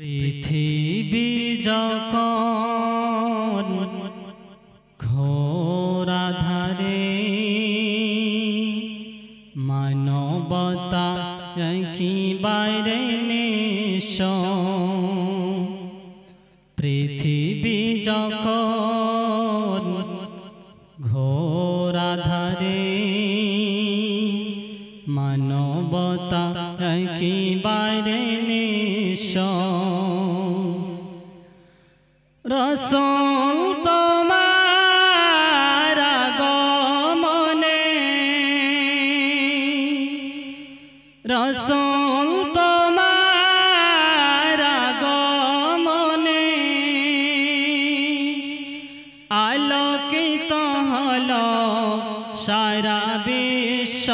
পৃথিবী যখন ঘোর আঁধারে মানবতা একেবারে নিঃস্ব। পৃথিবী যখন ঘোর আঁধারে মানবতা একেবারে নিঃস্ব। রাসূল তোমার আগমনে, রাসূল তোমার আগমনে আলোকিত হলো সারা বিশ্ব।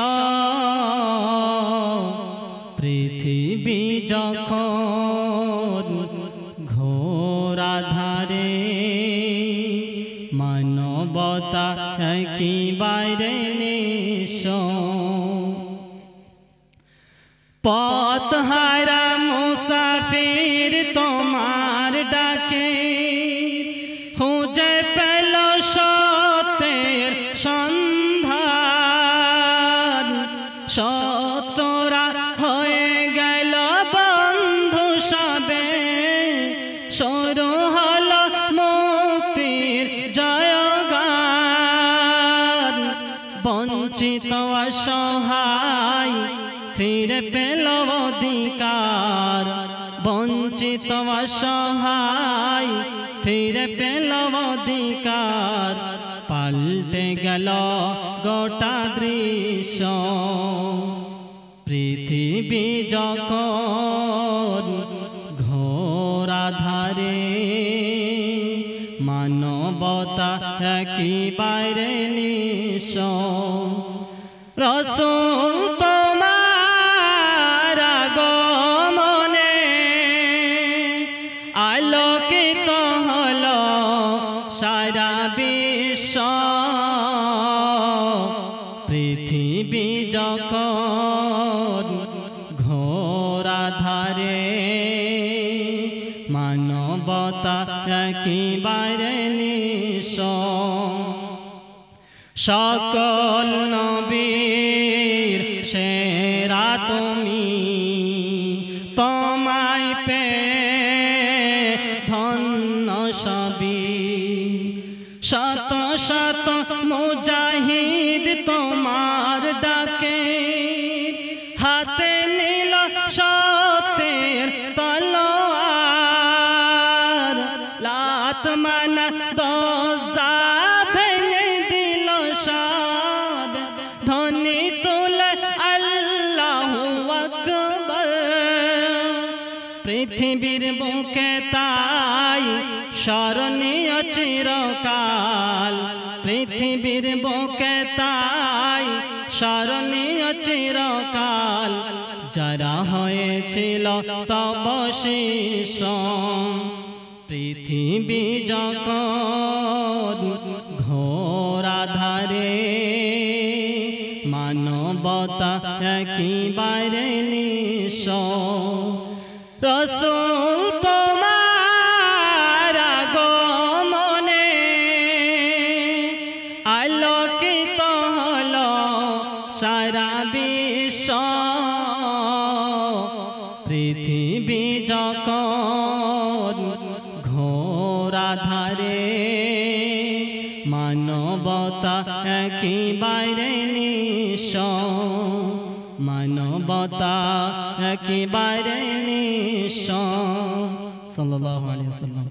পৃথিবী যখন ঘোর আঁধারে মানবতা একেবারে নিঃস্ব। পথহারা মুসাফির তোমার ডাকে খুঁজে পেল সত্যের সন্ধান। শত্রুরা হয়ে গেল বন্ধু সবে, শুরু হলো মুক্তির জয়গান। বঞ্চিত অসহায় ফিরে পেল অধিকার, বঞ্চিত অসহায় ফিরে পেল অধিকার। পাল্টে গেল গোটা দৃশ্য। পৃথিবী যখন ঘোর আঁধারে মানবতা একেবারে নিঃস্ব। রাসূল তোমার আগমনে আলোকিত হলো সারা বিশ্ব। পৃথিবী যখন ঘোর আঁধারে মানবতা একেবারে নিঃস্ব। সকল নবীর সেরা তুমি, তোমায় পেয়ে ধন্য সবই। শত শত মুজাহিদ তোমার ডাকে হাতে নিল সত্যের তলোয়ার। লাত মানা দরজা ভেঙে দিল সব, ধ্বনি তুলে আল্লাহু আকবার। পৃথিবীর বুকে তাই স্মরণীয় চিরকাল, পৃথিবীর বুকে তাই স্মরণীয় চিরকাল। যারা হয়েছিল তব শিষ্য। পৃথিবী যখন ঘোর আঁধারে মানবতা একেবারে নিঃস্ব। রাসূল তোমার আগমনে আলোকিত হলো সারা বিশ্ব। পৃথিবী যখন ঘোর আঁধারে মানবতা একেবারে নিঃস্ব। মানবতা একেবারে নিঃস্ব। সাল্লাল্লাহু আলাইহি ওয়াসাল্লাম।